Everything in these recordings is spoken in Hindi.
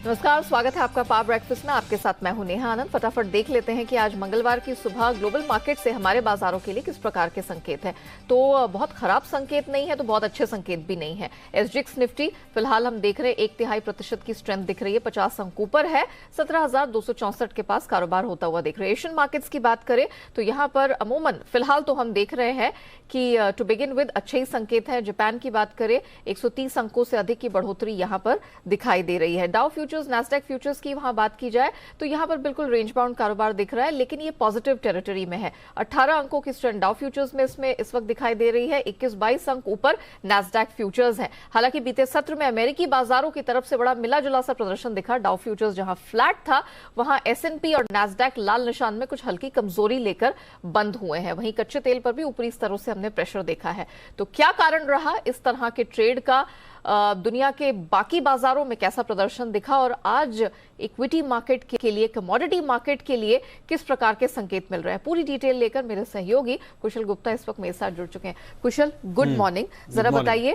नमस्कार, स्वागत है आपका पावर ब्रेकफास्ट में। आपके साथ मैं हूं नेहा आनंद। फटाफट देख लेते हैं कि आज मंगलवार की सुबह ग्लोबल मार्केट से हमारे बाजारों के लिए किस प्रकार के संकेत हैं। तो बहुत खराब संकेत नहीं है तो बहुत अच्छे संकेत भी नहीं है। एसजीएक्स निफ्टी फिलहाल हम देख रहे हैं 1/तिहाई% की स्ट्रेंथ दिख रही है, 50 अंक ऊपर है, 17,264 के पास कारोबार होता हुआ दिख रहा है। एशियन मार्केट्स की बात करें तो यहाँ पर अमूमन फिलहाल तो हम देख रहे हैं कि टू बिगिन विद अच्छे ही संकेत हैं। जापान की बात करें 130 अंकों से अधिक की बढ़ोतरी यहाँ पर दिखाई दे रही है। डाउ फ्यूचर्स, नैस्डैक फ्यूचर्स की वहां बात की जाए तो यहां पर बिल्कुल रेंज बाउंड कारोबार दिख रहा है, लेकिन ये पॉजिटिव टेरिटरी में है। 18 अंकों की स्ट्रेंथ डाउ फ्यूचर्स में इसमें इस वक्त दिखाई दे रही है। 21-22 अंक ऊपर नैस्डैक फ्यूचर्स है। हालांकि बीते सत्र में अमेरिकी बाजारों की तरफ से बड़ा मिला जुला सा प्रदर्शन दिखा। डाउ फ्यूचर्स जहां फ्लैट था वहां एसएनपी और नैस्डैक लाल निशान में कुछ हल्की कमजोरी लेकर बंद हुए हैं। वहीं कच्चे तेल पर भी ऊपरी स्तरों से हमने प्रेशर देखा है। तो क्या कारण रहा इस तरह के ट्रेड का? दुनिया के बाकी बाजारों में कैसा प्रदर्शन दिखा और आज इक्विटी मार्केट के लिए, कमोडिटी मार्केट के लिए किस प्रकार के संकेत मिल रहे हैं, पूरी डिटेल लेकर मेरे सहयोगी कुशल गुप्ता इस वक्त मेरे साथ जुड़ चुके हैं। कुशल, गुड मॉर्निंग। जरा बताइए,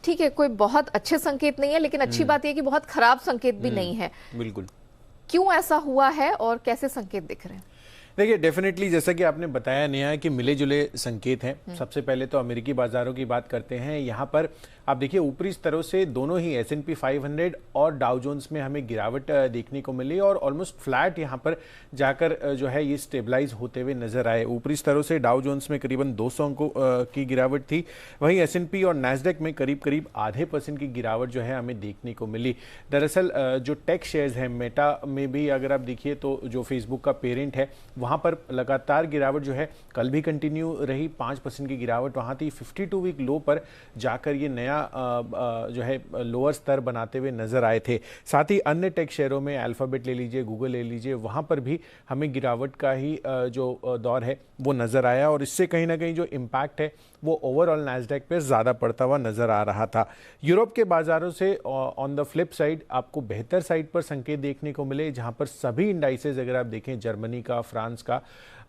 ठीक है, कोई बहुत अच्छे संकेत नहीं है, लेकिन अच्छी बात यह कि बहुत खराब संकेत भी नहीं है। बिल्कुल। क्यों ऐसा हुआ है और कैसे संकेत दिख रहे हैं? देखिए, डेफिनेटली जैसा कि आपने बताया नेहा कि मिले जुले संकेत हैं। सबसे पहले तो अमेरिकी बाजारों की बात करते हैं। यहाँ पर आप देखिए ऊपरी स्तरों से दोनों ही S&P 500 और डाउ जोन्स में हमें गिरावट देखने को मिली और ऑलमोस्ट फ्लैट यहाँ पर जाकर जो है ये स्टेबलाइज होते हुए नजर आए। ऊपरी स्तरों से डाउ जोन्स में करीबन 200 अंकों की गिरावट थी, वहीं S&P और नैस्डैक में करीब करीब 0.5% की गिरावट जो है हमें देखने को मिली। दरअसल जो टेक शेयर्स हैं, मेटा में भी अगर आप देखिए तो जो फेसबुक का पेरेंट है वहाँ पर लगातार गिरावट जो है कल भी कंटिन्यू रही। 5% की गिरावट वहाँ थी। 52 वीक लो पर जाकर ये नया जो है लोअर स्तर बनाते हुए नजर आए थे। साथ ही अन्य टेक शेयरों में अल्फाबेट ले लीजिए, गूगल ले लीजिए, वहां पर भी हमें गिरावट का ही जो दौर है वो नजर आया और इससे कहीं ना कहीं जो इम्पैक्ट है वो ओवरऑल नैस्डैक पे ज़्यादा पड़ता हुआ नजर आ रहा था। यूरोप के बाजारों से ऑन द फ्लिप साइड आपको बेहतर साइड पर संकेत देखने को मिले, जहां पर सभी इंडाइसेज अगर आप देखें जर्मनी का, फ्रांस का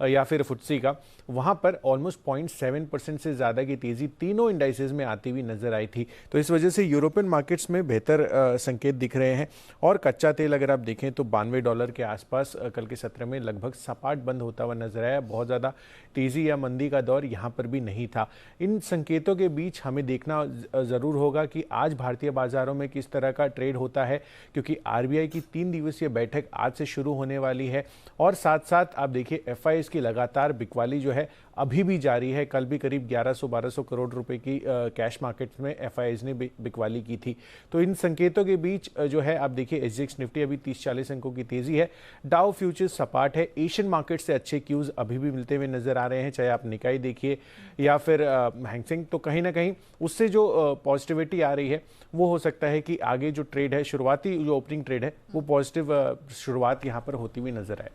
या फिर फुट्सी का, वहां पर ऑलमोस्ट 0.7% से ज़्यादा की तेज़ी तीनों इंडाइसेज में आती हुई नजर आई थी। तो इस वजह से यूरोपियन मार्केट्स में बेहतर संकेत दिख रहे हैं। और कच्चा तेल अगर आप देखें तो $92 के आसपास कल के सत्र में लगभग सपाट बंद होता हुआ नजर आया। बहुत ज़्यादा तेज़ी या मंदी का दौर यहाँ पर भी नहीं था। इन संकेतों के बीच हमें देखना ज़रूर होगा कि आज भारतीय बाजारों में किस तरह का ट्रेड होता है, क्योंकि आरबीआई की 3 दिवसीय बैठक आज से शुरू होने वाली है और साथ साथ आप देखिए एफआईआईज़ की लगातार बिकवाली जो है अभी भी जारी है। कल भी करीब 1100-1200 करोड़ रुपए की कैश मार्केट में एफआईआईज़ ने बिकवाली की थी। तो इन संकेतों के बीच जो है आप देखिए एसजीएक्स निफ्टी अभी 30-40 अंकों की तेजी है, डाउ फ्यूचर्स सपाट है। एशियन मार्केट से अच्छे क्यूज अभी भी मिलते हुए नजर आ रहे हैं, चाहे आप निकाई देखिए या फिर हैंगसेंग। तो कहीं ना कहीं उससे जो पॉजिटिविटी आ रही है वो हो सकता है कि आगे जो ट्रेड है, शुरुआती जो ओपनिंग ट्रेड है वो पॉजिटिव शुरुआत यहाँ पर होती हुई नजर आए।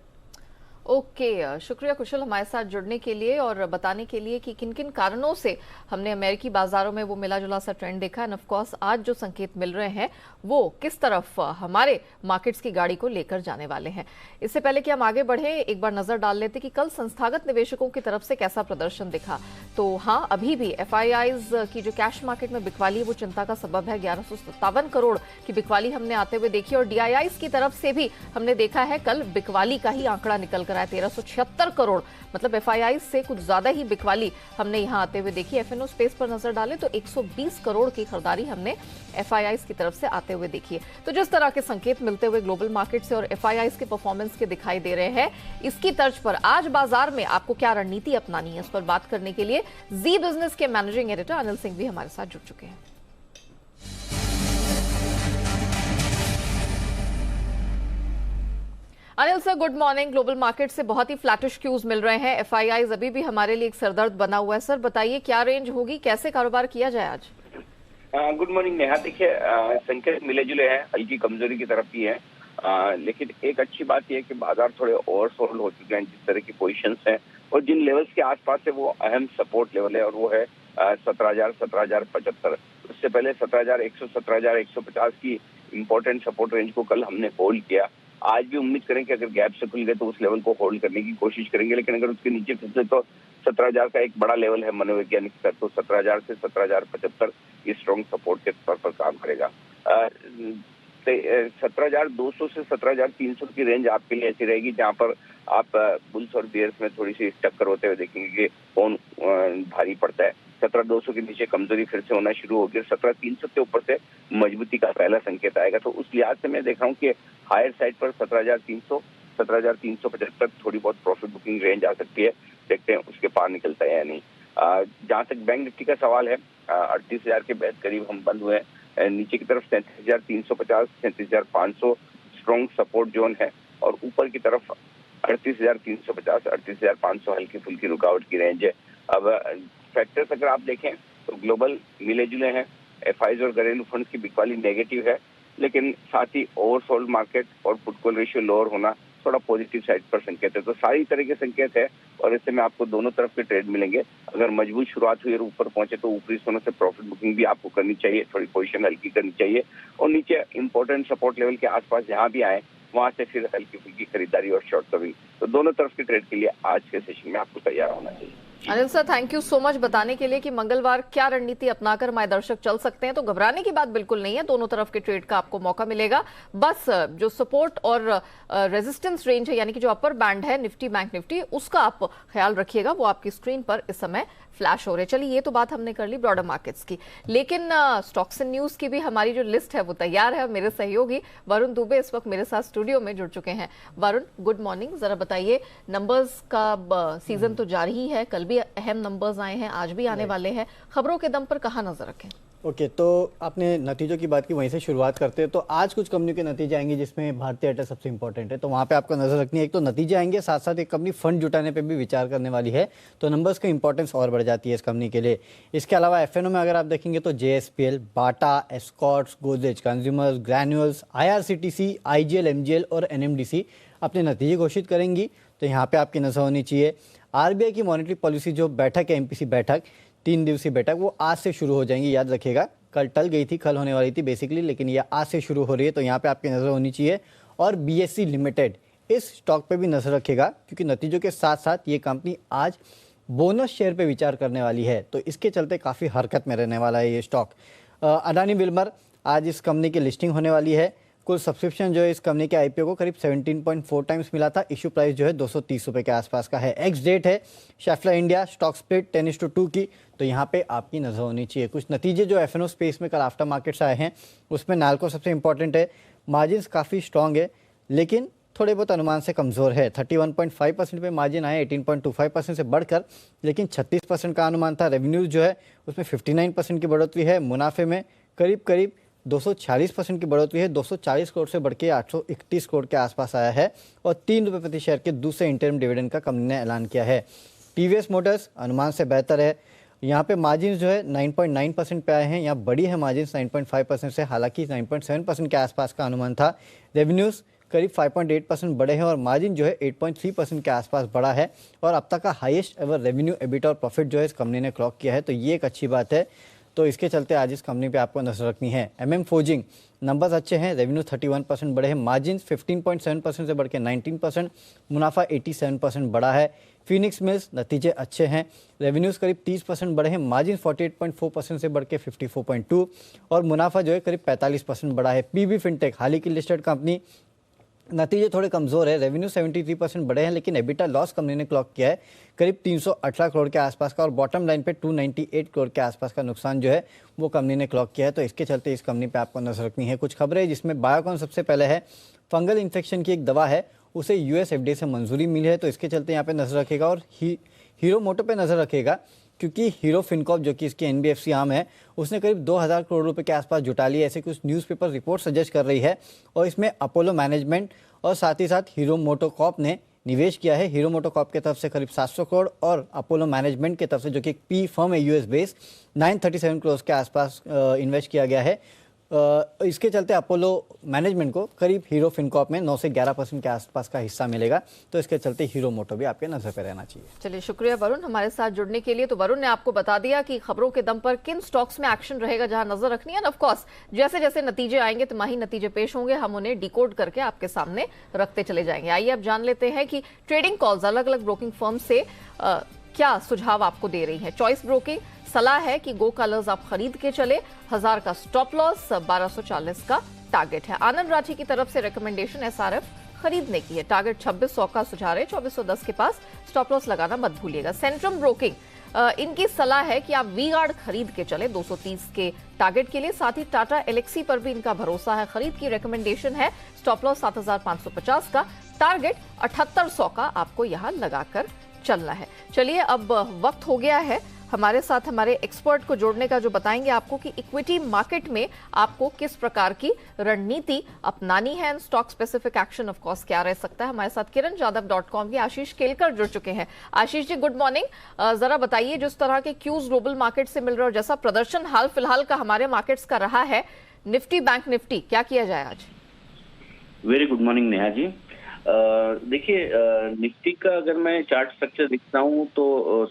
ओके, शुक्रिया कुशल हमारे साथ जुड़ने के लिए और बताने के लिए कि किन किन कारणों से हमने अमेरिकी बाजारों में वो मिला जुला सा ट्रेंड देखा। एंड ऑफ कोर्स आज जो संकेत मिल रहे हैं वो किस तरफ हमारे मार्केट्स की गाड़ी को लेकर जाने वाले हैं। इससे पहले कि हम आगे बढ़े, एक बार नजर डाल लेते कि कल संस्थागत निवेशकों की तरफ से कैसा प्रदर्शन दिखा। तो हाँ, अभी भी एफआईआईज़ की जो कैश मार्केट में बिकवाली वो चिंता का सबब है। 1157 करोड़ की बिकवाली हमने आते हुए देखी और डीआईआईज़ की तरफ से भी हमने देखा है कल बिकवाली का ही आंकड़ा निकल कर आया 1376 करोड़। मतलब एफआईआईज़ से कुछ ज्यादा ही बिकवाली हमने यहां आते हुए देखी। एफएनओ स्पेस पर नजर डालें तो 120 करोड़ की खरीदारी हमने एफआईआईज़ की तरफ से आते हुए देखी है। तो जिस तरह के संकेत मिलते हुए ग्लोबल मार्केट से और एफआईआईज़ के परफॉर्मेंस के दिखाई दे रहे हैं, इसकी तर्ज पर आज बाजार में आपको क्या रणनीति अपनानी है, इस पर बात करने के लिए जी बिजनेस के मैनेजिंग एडिटर अनिल सिंह भी हमारे साथ जुड़ चुके हैं। Anil sir, good morning. Global market से बहुत ही फ्लैटिश क्यूज मिल रहे हैं। एफआईआईज़ अभी भी हमारे लिए एक सरदर्द बना हुआ है। सर बताइए क्या रेंज होगी, कैसे कारोबार किया जाए आज? Good morning Neha. देखिए, संकेत मिले जुले हैं, हल्की कमजोरी की तरफ ही है, लेकिन एक अच्छी बात यह है कि बाजार थोड़े ओवरसोल्ड हो चुके हैं। जिस तरह की पोजीशंस हैं और जिन लेवल्स के आसपास है वो अहम सपोर्ट लेवल है और वो है 17,000, 17,075। उससे पहले 17,100, 17,150 की इंपॉर्टेंट सपोर्ट रेंज को कल हमने होल्ड किया। आज भी उम्मीद करें कि अगर गैप से खुल गए तो उस लेवल को होल्ड करने की कोशिश करेंगे, लेकिन अगर उसके नीचे फिसले तो 17,000 का एक बड़ा लेवल है मनोवैज्ञानिक स्तर, तो 17,000 से 17,075 ये स्ट्रॉन्ग सपोर्ट के तौर पर काम करेगा। 17,200 से 17,300 की रेंज आपके लिए ऐसी रहेगी जहां पर आप बुल्स और बियर्स में थोड़ी सी टक्कर होते हुए देखेंगे कि कौन भारी पड़ता है। 17,200 के नीचे कमजोरी फिर से होना शुरू होगी, 17,300 के ऊपर से मजबूती का पहला संकेत आएगा। तो उस लिहाज से मैं देख रहा हूँ कि हायर साइड पर 17,300, 17,375 थोड़ी बहुत प्रॉफिट बुकिंग रेंज आ सकती है। देखते हैं उसके पार निकलता है या नहीं। जहां तक बैंक निफ्टी का सवाल है, 38,000 के बेहद करीब हम बंद हुए हैं। नीचे की तरफ 37,350, 37,500 स्ट्रॉन्ग सपोर्ट जोन है और ऊपर की तरफ 38,350, 38,500 हल्की फुल्की रुकावट की रेंज है। अब फैक्टर्स अगर आप देखें तो ग्लोबल मिले जुले हैं, एफआईज और घरेलू फंड्स की बिकवाली नेगेटिव है, लेकिन साथ ही ओवरसोल्ड मार्केट और पुट कॉल रेशियो लोअर होना थोड़ा पॉजिटिव साइड पर संकेत है। तो सारी तरह के संकेत है और इससे में आपको दोनों तरफ के ट्रेड मिलेंगे। अगर मजबूत शुरुआत हुई और ऊपर पहुंचे तो ऊपरी सोने से प्रॉफिट बुकिंग भी आपको करनी चाहिए, थोड़ी पोजीशन हल्की करनी चाहिए और नीचे इंपॉर्टेंट सपोर्ट लेवल के आसपास जहां भी आए वहां से फिर हल्की फुल्की खरीदारी और शॉर्ट कवरिंग। तो दोनों तरफ के ट्रेड के लिए आज के सेशन में आपको तैयार होना चाहिए। Anil sir, thank you so much बताने के लिए कि मंगलवार क्या रणनीति अपनाकर हमारे दर्शक चल सकते हैं। तो घबराने की बात बिल्कुल नहीं है, दोनों तरफ के ट्रेड का आपको मौका मिलेगा। बस जो सपोर्ट और रेजिस्टेंस रेंज है, यानी कि जो अपर बैंड है निफ्टी बैंक निफ्टी, उसका आप ख्याल रखिएगा, वो आपकी स्क्रीन पर इस समय फ्लैश हो रहे। चलिए, ये तो बात हमने कर ली ब्रॉडर मार्केट्स की, लेकिन स्टॉक्स एंड न्यूज की भी हमारी जो लिस्ट है वो तैयार है। मेरे सहयोगी वरुण दुबे इस वक्त मेरे साथ स्टूडियो में जुड़ चुके हैं। Varun, good morning. जरा बताइए, नंबर्स का सीजन तो जारी ही है, कल भी अहम नंबर्स आए हैं, आज भी आने वाले हैं, खबरों के दम पर कहाँ नजर रखें? ओके, तो आपने नतीजों की बात की, वहीं से शुरुआत करते हैं। तो आज कुछ कंपनियों के नतीजे आएंगे जिसमें भारतीय एयरटेल सबसे इंपॉर्टेंट है, तो वहाँ पे आपको नजर रखनी है। एक तो नतीजे आएंगे, साथ साथ एक कंपनी फंड जुटाने पे भी विचार करने वाली है, तो नंबर्स का इंपॉर्टेंस और बढ़ जाती है इस कंपनी के लिए। इसके अलावा एफएनओ में अगर आप देखेंगे तो JSPL, Bata, Escorts, Godrej Consumers, Granules, IRCTC, IGL, MGL और NMDC अपने नतीजे घोषित करेंगी, तो यहाँ पे आपकी नजर होनी चाहिए। RBI की मॉनेटरी पॉलिसी जो बैठक है, MPC बैठक, 3 दिवसीय बैठक, वो आज से शुरू हो जाएंगी। याद रखिएगा, कल टल गई थी, कल होने वाली थी बेसिकली, लेकिन ये आज से शुरू हो रही है, तो यहाँ पे आपकी नज़र होनी चाहिए। और BSE लिमिटेड, इस स्टॉक पे भी नज़र रखिएगा, क्योंकि नतीजों के साथ साथ ये कंपनी आज बोनस शेयर पे विचार करने वाली है, तो इसके चलते काफ़ी हरकत में रहने वाला है ये स्टॉक। अडानी विल्मर, आज इस कंपनी की लिस्टिंग होने वाली है। कुल सब्सक्रिप्शन जो है इस कंपनी के IPO को करीब 17.4 टाइम्स मिला था। इशू प्राइस जो है 230 रुपये के आसपास का है। एक्स डेट है शेफलर इंडिया, स्टॉक स्प्लिट 10:2 की, तो यहाँ पे आपकी नजर होनी चाहिए। कुछ नतीजे जो एफएनओ स्पेस में कल आफ्टर मार्केट्स आए हैं, उसमें नाल्को सबसे इंपॉर्टेंट है। मार्जिन काफ़ी स्ट्रॉन्ग है, लेकिन थोड़े बहुत अनुमान से कमज़ोर है। 31.5% पे मार्जिन आए, 18.25% से बढ़कर, लेकिन 36% का अनुमान था। रेवेन्यूज जो है उसमें 59% की बढ़ोतरी है। मुनाफे में करीब 246% की बढ़ोतरी है, 240 करोड़ से बढ़ के 831 करोड़ के आसपास आया है। और 3 रुपये प्रति शेयर के दूसरे इंटरिम डिविडेंड का कंपनी ने ऐलान किया है। TVS मोटर्स अनुमान से बेहतर है, यहाँ पे मार्जिन जो है 9.9% पे आए हैं, यहाँ बड़ी है मार्जिन 9.5% से, हालांकि 9.7% के आसपास का अनुमान था। रेवेन्यूज़ करीब 5.8% बढ़े हैं और मार्जिन जो है 8.3% के आसपास बढ़ा है और अब तक का हाईएस्ट एवर रेवेन्यू, एबिटा और प्रॉफिट जो है इस कंपनी ने क्लॉक किया है, तो ये एक अच्छी बात है। तो इसके चलते आज इस कंपनी पे आपको नजर रखनी है। MM फोर्जिंग, नंबर्स अच्छे हैं, रेवेन्यू 31% बढ़े हैं, मार्जिन 15.7% से बढ़ के 19%, मुनाफा 87% बढ़ा है। फिनिक्स मिल्स, नतीजे अच्छे हैं, रेवेन्यूज़ करीब 30% बढ़े हैं, मार्जिन 48.4% से बढ़ के 54.2 और मुनाफा जो है करीब 45% बढ़ा है। PB फिनटेक, हाल ही की लिस्टेड कंपनी, नतीजे थोड़े कमज़ोर है, रेवेन्यू 73% बढ़े हैं, लेकिन एबिटा लॉस कंपनी ने क्लॉक किया है करीब 318 करोड़ के आसपास का और बॉटम लाइन पे 298 करोड़ के आसपास का नुकसान जो है वो कंपनी ने क्लॉक किया है। तो इसके चलते इस कंपनी पे आपको नजर रखनी है। कुछ खबरें जिसमें बायोकॉन सबसे पहले है, फंगल इन्फेक्शन की एक दवा है, उसे US FDA से मंजूरी मिली है, तो इसके चलते यहाँ पे नजर रखेगा। और हीरो मोटो पे नजर रखेगा, क्योंकि हीरो फिनकॉर्प जो कि इसकी NBFC आर्म है, उसने करीब 2000 करोड़ रुपए के आसपास जुटा ली है, ऐसे कुछ न्यूज़पेपर रिपोर्ट सजेस्ट कर रही है। और इसमें अपोलो मैनेजमेंट और साथ ही साथ हीरो मोटोकॉर्प ने निवेश किया है। हीरो मोटोकॉर्प की तरफ से करीब 700 करोड़ और अपोलो मैनेजमेंट की तरफ से, जो कि एक पी फर्म है US बेस्ड, 937 करोड़ के आसपास इन्वेस्ट किया गया है। इसके चलते अपोलो मैनेजमेंट को करीब हीरो फिनकॉर्प में 9 से 11% के आसपास का हिस्सा मिलेगा, तो इसके चलते हीरो मोटो भी आपके नजर पे रहना चाहिए। चलिए, शुक्रिया वरुण हमारे साथ जुड़ने के लिए। तो वरुण ने आपको बता दिया कि खबरों के दम पर किन स्टॉक्स में एक्शन रहेगा, जहां नजर रखनी है। ऑफ कोर्स जैसे जैसे नतीजे आएंगे, तिमाही नतीजे पेश होंगे, हम उन्हें डिकोड करके आपके सामने रखते चले जाएंगे। आइए अब जान लेते हैं कि ट्रेडिंग कॉल्स अलग अलग ब्रोकिंग फर्म से क्या सुझाव आपको दे रही है। चॉइस ब्रोकिंग सलाह है कि गो कलर्स आप खरीद के चले। 1000 का स्टॉप लॉस, 1240 का टारगेट है। आनंद राठी की तरफ से रिकमेंडेशन SRF खरीदने की है। टारगेट 2600 का सुझा रहे, 2410 के पास स्टॉप लॉस लगाना मत भूलिएगा। सेंट्रम ब्रोकिंग, इनकी सलाह है कि आप वी गार्ड खरीद के चले 230 के टारगेट के लिए। साथ ही टाटा एलेक्सी पर भी इनका भरोसा है, खरीद की रिकमेंडेशन है। स्टॉप लॉस 7550 का, टारगेट 7800 का आपको यहां लगाकर चलना है। चलिए, अब वक्त हो गया है हमारे साथ हमारे एक्सपर्ट को जोड़ने का, जो बताएंगे आपको कि इक्विटी मार्केट में आपको किस प्रकार की रणनीति अपनानी है। Stock specific action of course क्या रह सकता है। हमारे साथ kiranjadhav.com के आशीष केलकर जुड़ चुके हैं। Ashish ji, good morning. जरा बताइए, जिस तरह के क्यूज ग्लोबल मार्केट से मिल रहे और जैसा प्रदर्शन हाल फिलहाल का हमारे मार्केट्स का रहा है, निफ्टी बैंक निफ्टी, क्या किया जाए आज? Very good morning Neha ji. देखिए, निफ्टी का अगर मैं चार्ट स्ट्रक्चर दिखता हूँ तो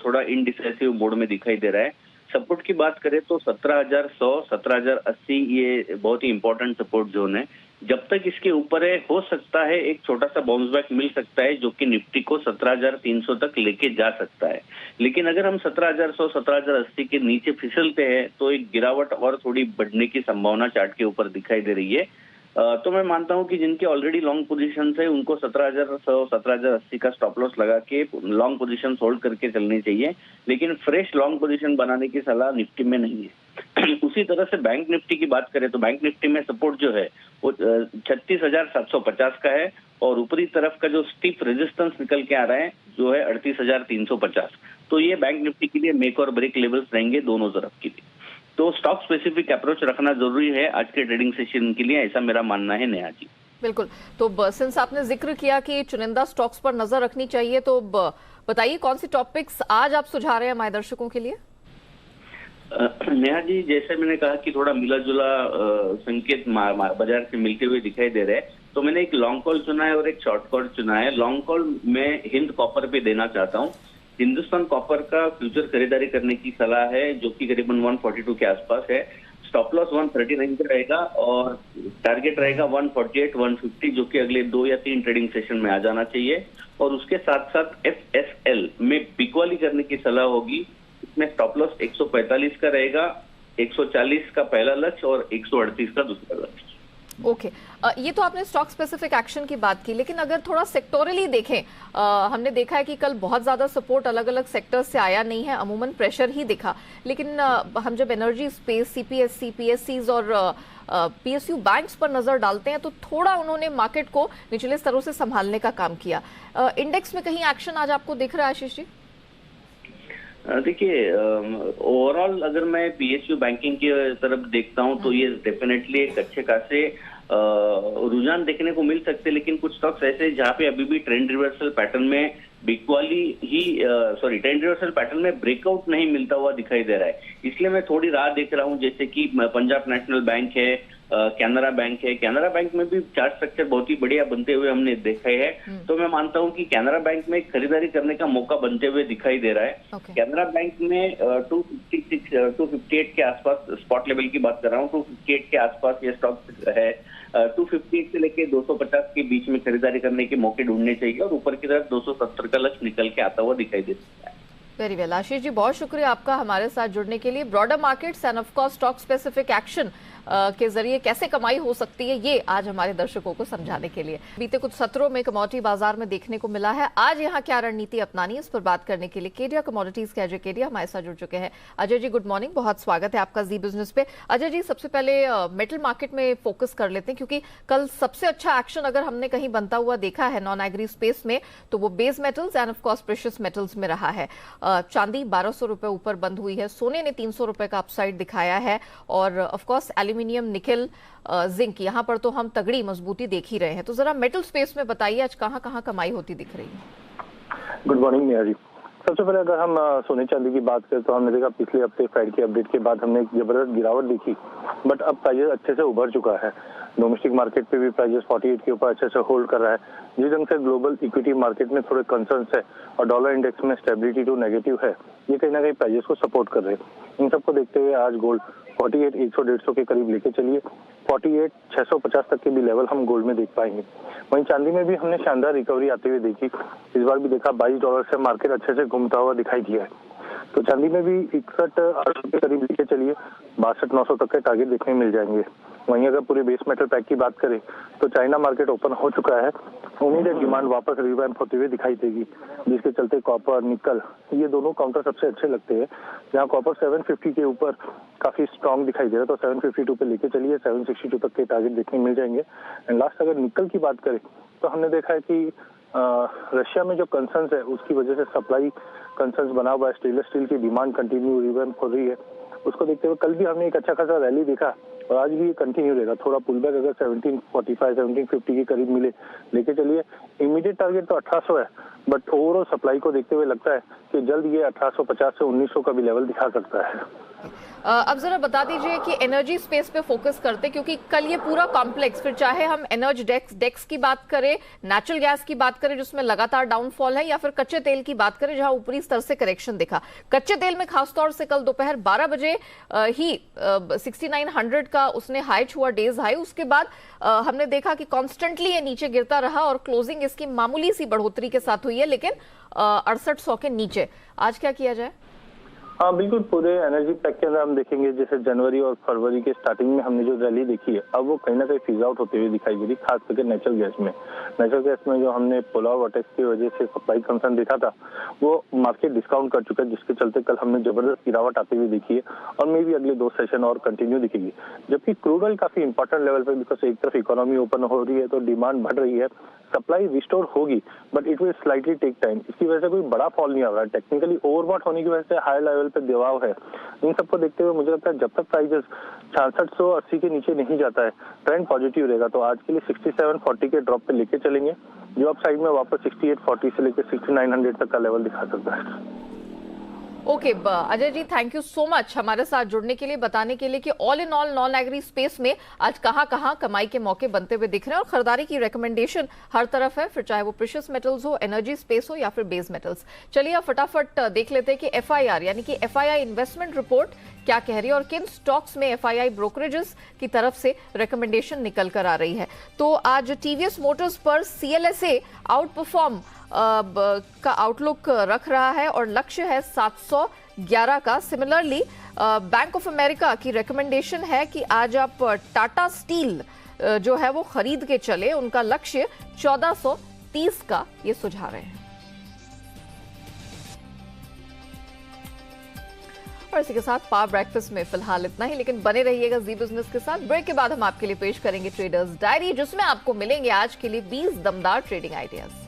थोड़ा इनडिसाइसिव मोड में दिखाई दे रहा है। सपोर्ट की बात करें तो 17,100, 17,080 ये बहुत ही इंपॉर्टेंट सपोर्ट जोन है। जब तक इसके ऊपर है, हो सकता है एक छोटा सा बाउंस बैक मिल सकता है, जो कि निफ्टी को 17,300 तक लेके जा सकता है। लेकिन अगर हम 17,100, 17,080 के नीचे फिसलते हैं तो एक गिरावट और थोड़ी बढ़ने की संभावना चार्ट के ऊपर दिखाई दे रही है। तो मैं मानता हूं कि जिनके ऑलरेडी लॉन्ग पोजीशन है उनको 17,100, 17,080 का स्टॉप लॉस लगा के लॉन्ग पोजीशन होल्ड करके चलनी चाहिए। लेकिन फ्रेश लॉन्ग पोजीशन बनाने की सलाह निफ्टी में नहीं है। उसी तरह से बैंक निफ्टी की बात करें तो बैंक निफ्टी में सपोर्ट जो है वो 36,750 का है, और ऊपरी तरफ का जो स्टीप रेजिस्टेंस निकल के आ रहा है जो है 38,350। तो ये बैंक निफ्टी के लिए मेक और ब्रेक लेवल्स रहेंगे दोनों तरफ के लिए। तो स्टॉक स्पेसिफिक अप्रोच रखना जरूरी है आज के ट्रेडिंग सेशन के लिए, ऐसा मेरा मानना है नेहा जी। बिल्कुल। तो सिंस आपने जिक्र किया कि चुनिंदा स्टॉक्स पर नजर रखनी चाहिए, तो बताइए कौन सी टॉपिक्स आज आप सुझा रहे हैं हमारे दर्शकों के लिए? नेहा जी, जैसे मैंने कहा कि थोड़ा मिला जुला संकेत बाजार से मिलते हुए दिखाई दे रहे हैं, तो मैंने एक लॉन्ग कॉल चुना है और एक शॉर्ट कॉल चुना है। लॉन्ग कॉल मैं हिंद कॉपर पे देना चाहता हूँ। हिंदुस्तान कॉपर का फ्यूचर खरीदारी करने की सलाह है, जो कि करीबन 142 के आसपास है। स्टॉप लॉस 139 का रहेगा और टारगेट रहेगा 148, 150, जो कि अगले 2 या 3 ट्रेडिंग सेशन में आ जाना चाहिए। और उसके साथ साथ FSL में बिकवाली करने की सलाह होगी। इसमें स्टॉप लॉस 145 का रहेगा, 140 का पहला लक्ष्य और 138 का दूसरा लक्ष्य। ओके, ये तो आपने स्टॉक स्पेसिफिक एक्शन की बात की, लेकिन अगर थोड़ा सेक्टोरली देखें, हमने देखा है कि कल बहुत ज्यादा सपोर्ट अलग अलग सेक्टर्स से आया नहीं है, अमूमन प्रेशर ही दिखा। लेकिन हम जब एनर्जी स्पेस, CPSC, PSCs और PSU बैंक्स पर नजर डालते हैं तो थोड़ा उन्होंने मार्केट को निचले स्तरों से संभालने का काम किया। इंडेक्स में कहीं एक्शन आज आपको दिख रहा है आशीष जी? देखिए, ओवरऑल अगर मैं PSU बैंकिंग की तरफ देखता हूं तो ये डेफिनेटली एक अच्छे खासे रुझान देखने को मिल सकते हैं। लेकिन कुछ स्टॉक्स ऐसे जहां पे अभी भी ट्रेंड रिवर्सल पैटर्न में ट्रेंड रिवर्सल पैटर्न में ब्रेकआउट नहीं मिलता हुआ दिखाई दे रहा है, इसलिए मैं थोड़ी राह देख रहा हूं। जैसे कि पंजाब नेशनल बैंक है, कैनरा बैंक है। कैनरा बैंक में भी चार्ट स्ट्रक्चर बहुत ही बढ़िया बनते हुए हमने देखा है, तो मैं मानता हूं कि कैनरा बैंक में खरीदारी करने का मौका बनते हुए दिखाई दे रहा है। कैनरा बैंक में 256, 258 के आसपास स्पॉट लेवल की बात कर रहा हूँ, 258 के आसपास ये स्टॉक है। 258 से लेके 250 के बीच में खरीदारी करने के मौके ढूंढने चाहिए और ऊपर की तरफ 270 का लक्ष्य निकल के आता हुआ दिखाई दे सकता है। वेरी वेल आशीष जी, बहुत शुक्रिया आपका हमारे साथ जुड़ने के लिए। Broader markets end of course stock specific action के जरिए कैसे कमाई हो सकती है, ये आज हमारे दर्शकों को समझाने के लिए बीते कुछ सत्रों में कमोडिटी बाजार में देखने को मिला है। आज यहाँ क्या रणनीति अपनानी है, इस पर बात करने के लिए केडिया कमोडिटीज के अजय केडिया हमारे साथ जुड़ चुके हैं। अजय जी, गुड मॉर्निंग, बहुत स्वागत है आपका जी बिजनेस पे। अजय जी, सबसे पहले मेटल मार्केट में फोकस कर लेते हैं, क्योंकि कल सबसे अच्छा एक्शन अगर हमने कहीं बनता हुआ देखा है नॉन एग्री स्पेस में तो वो base metals end of course precious metals में रहा है। चांदी 1200 रुपए ऊपर बंद हुई है, सोने ने 300 रुपए का अपसाइड दिखाया है, और of course aluminium, nickel, zinc, यहाँ पर तो हम तगड़ी मजबूती देख ही रहे हैं। तो जरा मेटल स्पेस में बताइए आज कहाँ कहाँ कमाई होती दिख रही है? Good morning Neha ji. सबसे पहले अगर हम सोने चांदी की बात करें तो हमने देखा पिछले हफ्ते फ्राइडे की अपडेट के बाद हमने एक जबरदस्त गिरावट देखी, बट अब प्राइजेस अच्छे से उभर चुका है। डोमेस्टिक मार्केट पे भी प्राइजेस 48 के ऊपर अच्छे से होल्ड कर रहा है। जिस ढंग से ग्लोबल इक्विटी मार्केट में थोड़े कंसर्न्स है और डॉलर इंडेक्स में स्टेबिलिटी टू नेगेटिव है, ये कहीं ना कहीं प्राइजेस को सपोर्ट कर रहे हैं। इन सबको देखते हुए आज गोल्ड 48, 100-150 के करीब लेके चलिए। 48, 650 तक के भी लेवल हम गोल्ड में देख पाएंगे। वहीं चांदी में भी हमने शानदार रिकवरी आते हुए देखी। इस बार भी देखा $22 से मार्केट अच्छे से घूमता हुआ दिखाई दिया है। तो चांदी में भी 61,800 के करीब लेके चलिए, 62,900 तक के टारगेट देखने मिल जाएंगे। वहीं अगर पूरे बेस मेटल पैक की बात करें तो चाइना मार्केट ओपन हो चुका है, उम्मीद है डिमांड वापस रिवैम्प होते हुए दिखाई देगी, जिसके चलते कॉपर, निकल ये दोनों काउंटर सबसे अच्छे लगते हैं। जहां कॉपर 750 के ऊपर काफी स्ट्रांग दिखाई दे रहा है, तो 752 पे लेके चलिए, 762 तक के टारगेट देखने मिल जाएंगे। एंड लास्ट अगर निकल की बात करें तो हमने देखा है कि रशिया में जो कंसर्न्स है उसकी वजह से सप्लाई कंसर्न्स बना हुआ है, स्टेनलेस स्टील की डिमांड कंटिन्यू रिवैम्प हो रही है। उसको देखते हुए कल भी हमने एक अच्छा खासा रैली देखा और आज भी ये कंटिन्यू रहेगा। थोड़ा पुल बैक अगर 1745 1750 के करीब मिले लेके चलिए। इमीडिएट टारगेट तो 1800 है, बट ओवरऑल सप्लाई को देखते हुए लगता है कि जल्द ये 1850 से 1900 का भी लेवल दिखा सकता है। अब जरा बता दीजिए कि एनर्जी स्पेस पे फोकस करते, क्योंकि कल ये पूरा कॉम्प्लेक्स, फिर चाहे हम एनर्जी डेक्स की बात करें, नेचुरल गैस की बात करें जिसमें लगातार डाउनफॉल है, या फिर कच्चे तेल की बात करें जहां ऊपरी स्तर से करेक्शन दिखा। कच्चे तेल में खासतौर से कल दोपहर 12 बजे ही 6900 का उसने हाई छुआ, डेज हाई। उसके बाद हमने देखा कि कॉन्स्टेंटली ये नीचे गिरता रहा और क्लोजिंग इसकी मामूली सी बढ़ोतरी के साथ हुई है, लेकिन 6800 के नीचे। आज क्या किया जाए? हाँ बिल्कुल, पूरे एनर्जी पैक के अंदर हम देखेंगे जैसे जनवरी और फरवरी के स्टार्टिंग में हमने जो रैली देखी है, अब वो कहीं ना कहीं फिज आउट होते हुए दिखाई दे रही, खास करके नेचुरल गैस में जो हमने पोलर वर्टेक्स की वजह से सप्लाई कंसर्न देखा था वो मार्केट डिस्काउंट कर चुका है, जिसके चलते कल हमने जबरदस्त गिरावट आते हुए देखी है और मे भी अगले 2 सेशन और कंटिन्यू दिखेगी। जबकि क्रूड ऑयल काफी इंपॉर्टेंट लेवल पे, बिकॉज एक तरफ इकोनॉमी ओपन हो रही है तो डिमांड बढ़ रही है, सप्लाई रिस्टोर होगी, but it will slightly take time. इसकी वजह से कोई बड़ा फॉल नहीं आ रहा है, टेक्निकली ओवरबॉट होने की वजह से हाई लेवल पे दबाव है। इन सबको देखते हुए मुझे लगता है जब तक प्राइसेस 6680 के नीचे नहीं जाता है ट्रेंड पॉजिटिव रहेगा। तो आज के लिए 6740 के ड्रॉप पे लेके चलेंगे, जो अप साइड में वापस 6840 से लेकर 6900 तक का लेवल दिखा सकता है। Okay Ajay ji, thank you so much हमारे साथ जुड़ने के लिए, बताने के लिए कि all in all non agri space में आज कहां कमाई के मौके बनते हुए दिख रहे हैं और खरीदारी की रिकमेंडेशन हर तरफ है, फिर चाहे वो प्रेशियस मेटल्स हो, एनर्जी स्पेस हो या फिर बेस मेटल्स। चलिए अब फटाफट देख लेते हैं कि एफआईआर यानी कि एफआईआई इन्वेस्टमेंट रिपोर्ट क्या कह रही है और किन स्टॉक्स में एफआईआई ब्रोकरेजेस की तरफ से रिकमेंडेशन निकल कर आ रही है। तो आज टीवीएस मोटर्स पर सीएलएसए आउट परफॉर्म का आउटलुक रख रहा है और लक्ष्य है 711 का। सिमिलरली बैंक ऑफ अमेरिका की रिकमेंडेशन है कि आज आप टाटा स्टील जो है वो खरीद के चले, उनका लक्ष्य 1430 का ये सुझा रहे हैं। और इसी के साथ पावर ब्रेकफास्ट में फिलहाल इतना ही, लेकिन बने रहिएगा जी बिजनेस के साथ। ब्रेक के बाद हम आपके लिए पेश करेंगे ट्रेडर्स डायरी, जिसमें आपको मिलेंगे आज के लिए 20 दमदार ट्रेडिंग आइडियाज।